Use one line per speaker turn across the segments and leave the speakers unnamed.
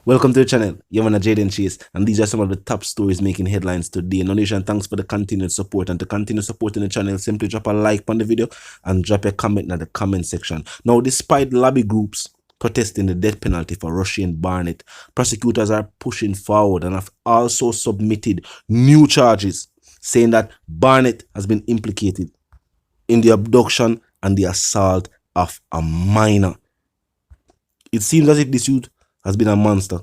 Welcome to the channel. You're on Jaden Chase, and these are some of the top stories making headlines today. No Nation, thanks for the continued support. And to continue supporting the channel, simply drop a like on the video and drop a comment in the comment section. Now, despite lobby groups protesting the death penalty for Roshane Barnett, prosecutors are pushing forward and have also submitted new charges, saying that Barnett has been implicated in the abduction and the assault of a minor. It seems as if this youth has been a monster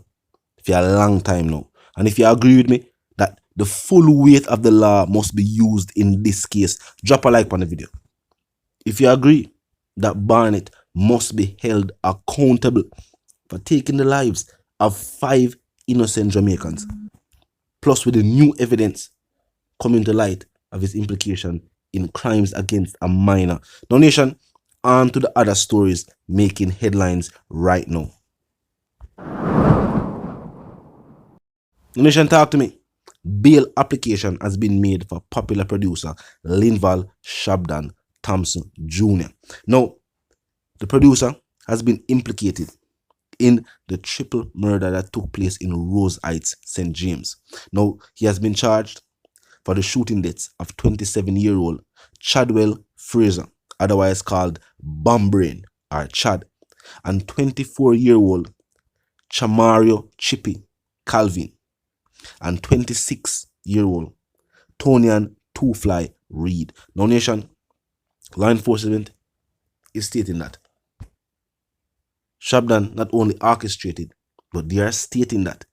for a long time now. And if you agree with me that the full weight of the law must be used in this case, drop a like on the video. If you agree that Barnett must be held accountable for taking the lives of 5 innocent Jamaicans, plus with the new evidence coming to light of his implication in crimes against a minor. Now, Nation, on to the other stories making headlines right now. Nation, talk to me. Bail application has been made for popular producer Linval ShabDon Thompson Jr. Now, the producer has been implicated in the triple murder that took place in Rose Heights, St. James. Now, he has been charged for the shooting deaths of 27-year-old Chadwell Fraser, otherwise called Bombrain or Chad, and 24-year-old Chamario Chippy Calvin, and 26-year-old Tonian Two-Fly Reed. Now, Nation, law enforcement is stating that ShabDon not only orchestrated, but they are stating that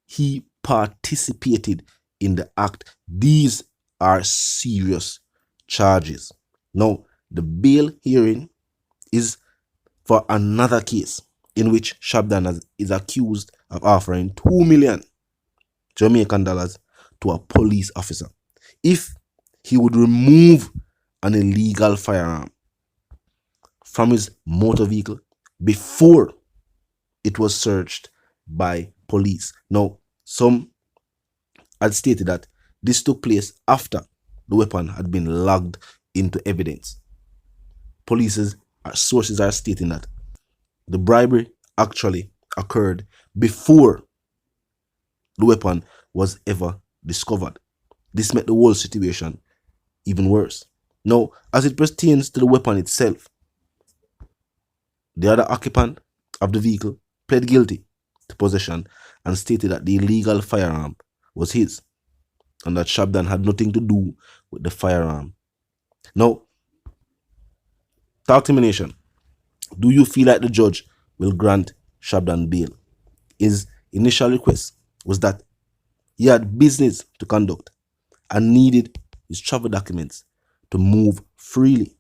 he participated in the act. These are serious charges. Now, the bail hearing is for another case in which ShabDon is accused of offering 2 million Jamaican dollars to a police officer if he would remove an illegal firearm from his motor vehicle before it was searched by police. Now, some had stated that this took place after the weapon had been logged into evidence. Police's sources are stating that the bribery actually occurred before the weapon was ever discovered. This made the whole situation even worse. Now, as it pertains to the weapon itself, the other occupant of the vehicle pled guilty to possession and stated that the illegal firearm was his and that ShabDon had nothing to do with the firearm. Now, talk to me, Nation. Do you feel like the judge will grant ShabDon bail? His initial request was that he had business to conduct and needed his travel documents to move freely.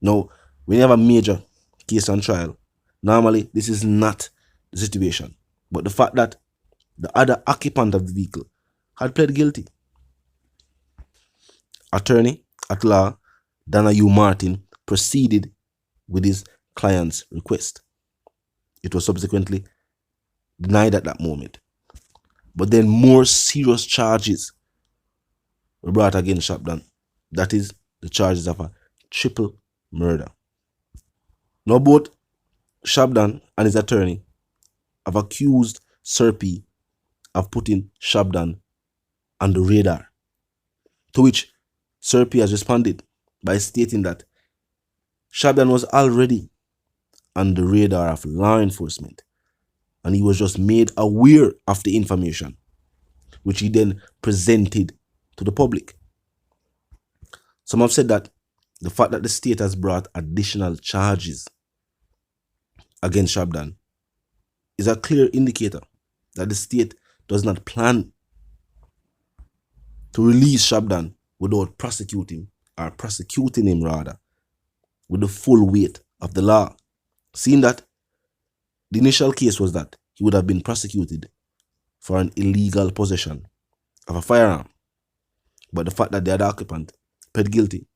Now, when you have a major case on trial, normally this is not the situation. But the fact that the other occupant of the vehicle had pled guilty. Attorney at law Dana U. Martin proceeded with his client's request. It was subsequently denied at that moment. But then more serious charges were brought against ShabDon. That is the charges of a triple murder. Now, both ShabDon and his attorney have accused Sir P of putting ShabDon on the radar, to which Sir P has responded by stating that ShabDon was already on the radar of law enforcement and he was just made aware of the information, which he then presented to the public. Some have said that the fact that the state has brought additional charges against ShabDon is a clear indicator that the state does not plan to release ShabDon without prosecuting him rather with the full weight of the law, seeing that the initial case was that he would have been prosecuted for an illegal possession of a firearm. But the fact that the other occupant pled guilty,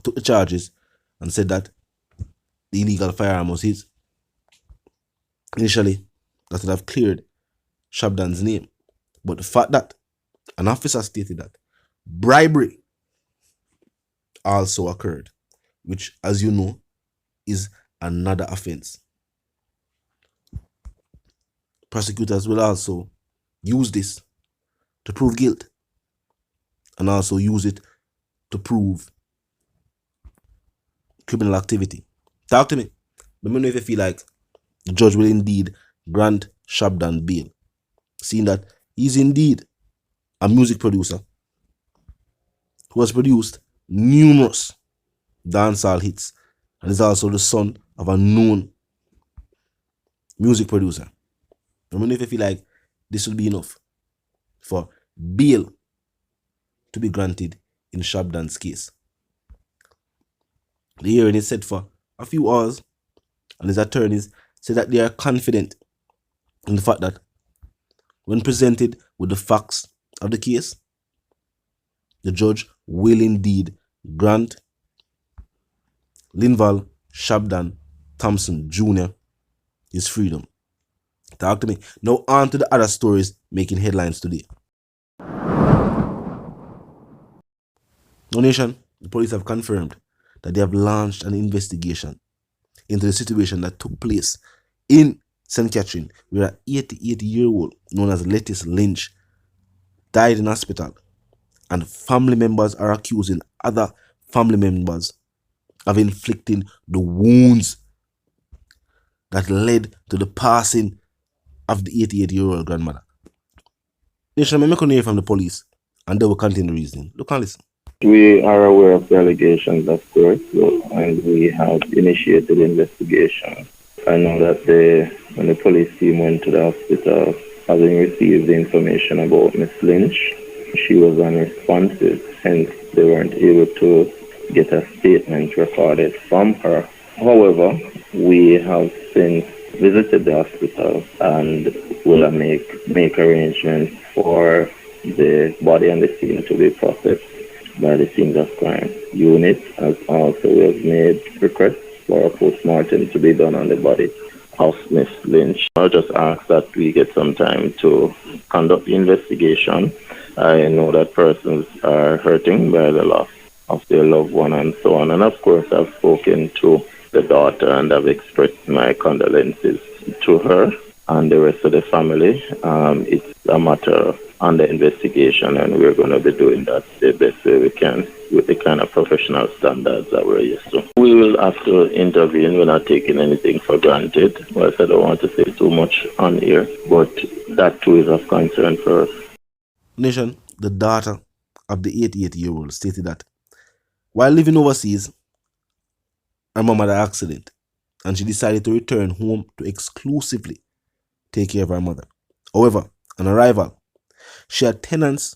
took the charges, and said that the illegal firearm was his, initially that would have cleared ShabDon's name. But the fact that an officer stated that bribery also occurred, which, as you know, is another offense. prosecutors will also use this to prove guilt and also use it to prove criminal activity. Talk to me. Let me know if you feel like the judge will indeed grant ShabDon bail, seeing that he's indeed a music producer who has produced numerous dancehall hits and is also the son of a known music producer. Let me know if you feel like this will be enough for bail to be granted in ShabDon's case. The hearing is set for a few hours, and his attorneys say that they are confident in the fact that when presented with the facts of the case, the judge will indeed grant Linval ShabDon Thompson Jr. his freedom. Talk to me. Now on to the other stories making headlines today. No Nation, the police have confirmed that they have launched an investigation into the situation that took place in St. Catherine, where an 88-year-old known as Lettice Lynch died in hospital, and family members are accusing other family members of inflicting the wounds that led to the passing of the 88-year-old grandmother. Nation, I'm going to hear from the police, and they will continue reasoning. Look and listen.
We are aware of the allegations, of course, and we have initiated investigation. I know that when the police team went to the hospital, having received the information about Miss Lynch, she was unresponsive, hence they weren't able to get a statement recorded from her. However, we have since visited the hospital and will make arrangements for the body and the scene to be processed by the scenes of crime unit, as also we have made requests for a post-mortem to be done on the body of Miss Lynch. I just ask that we get some time to conduct the investigation. I know that persons are hurting by the loss of their loved one and so on. And of course, I've spoken to the daughter and I've expressed my condolences to her and the rest of the family. It's a matter under investigation, and we're going to be doing that the best way we can with the kind of professional standards that we're used to. We will have to intervene. We're not taking anything for granted. Well, I don't want to say too much on here, but that too is of concern for us.
Nation, the daughter of the 88-year-old stated that while living overseas, her mom had an accident and she decided to return home to exclusively take care of her mother. However, on arrival, she had tenants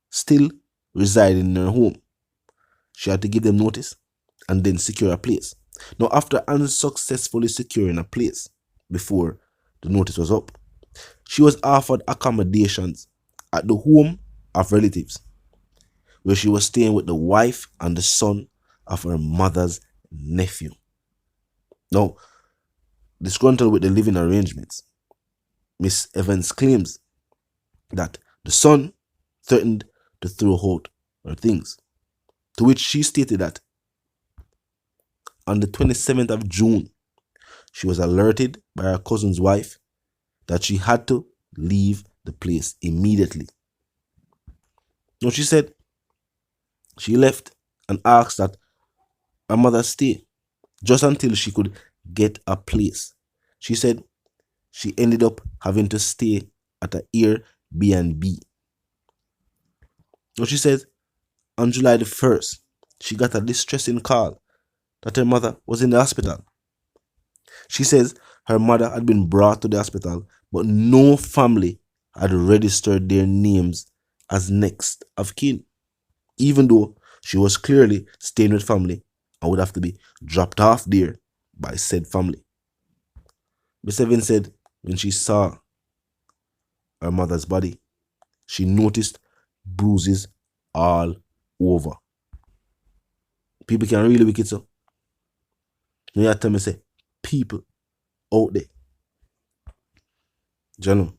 still residing in her home. She had to give them notice and then secure a place. Now, after unsuccessfully securing a place before the notice was up, she was offered accommodations at the home of relatives, where she was staying with the wife and the son of her mother's nephew. Now, disgruntled with the living arrangements, Miss Evans claims that the son threatened to throw out her things, to which she stated that on the 27th of June, she was alerted by her cousin's wife that she had to leave the place immediately. Now, she said she left and asked that her mother stay just until she could get a place. She said she ended up having to stay at an Airbnb. Now, she says on July the 1st, she got a distressing call that her mother was in the hospital. She says her mother had been brought to the hospital, but no family had registered their names as next of kin, even though she was clearly staying with family and would have to be dropped off there by said family. Miss Evans said when she saw her mother's body, she noticed bruises all over. People can really wicked, so. You have to tell me, say, people out there. Do you know?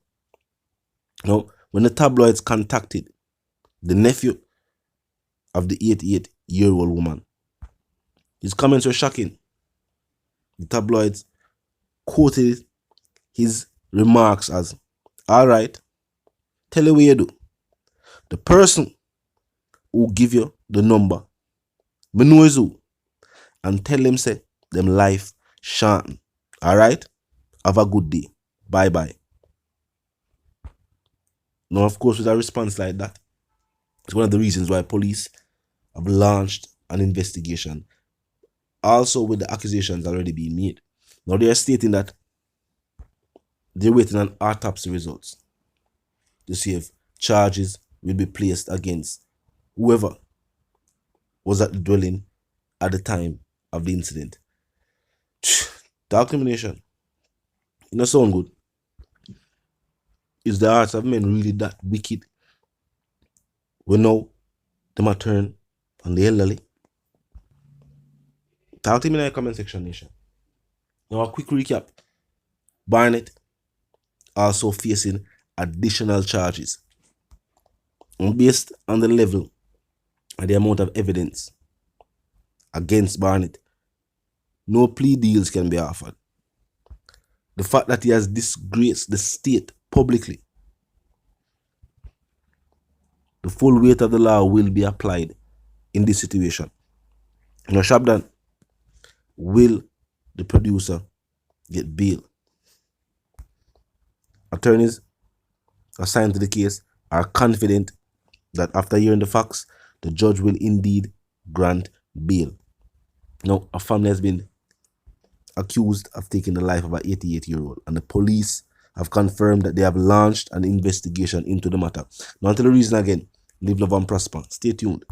Now, when the tabloids contacted the nephew of the 88-year-old woman, his comments were shocking. The tabloids quoted his remarks as, all right, tell you what you do. The person who give you the number, me know is who, and tell them say them life shorten. All right, have a good day. Bye bye. Now, of course, with a response like that, it's one of the reasons why police have launched an investigation. Also, with the accusations already being made. Now, they are stating that they're waiting on autopsy results to see if charges will be placed against whoever was at the dwelling at the time of the incident. Documentation. It not sound good. Is the hearts of men really that wicked? We know them a turn on the elderly. Talk to me in the comment section, nation. Now a quick recap. Barnett also facing additional charges. And based on the level and the amount of evidence against Barnett, no plea deals can be offered. The fact that he has disgraced the state publicly, the full weight of the law will be applied in this situation. Now, ShabDon, will the producer get bail? Attorneys assigned to the case are confident that after hearing the facts, the judge will indeed grant bail. Now, a family has been accused of taking the life of an 88-year-old, and the police have confirmed that they have launched an investigation into the matter. Now, until the reason again, live, love, and prosper. Stay tuned.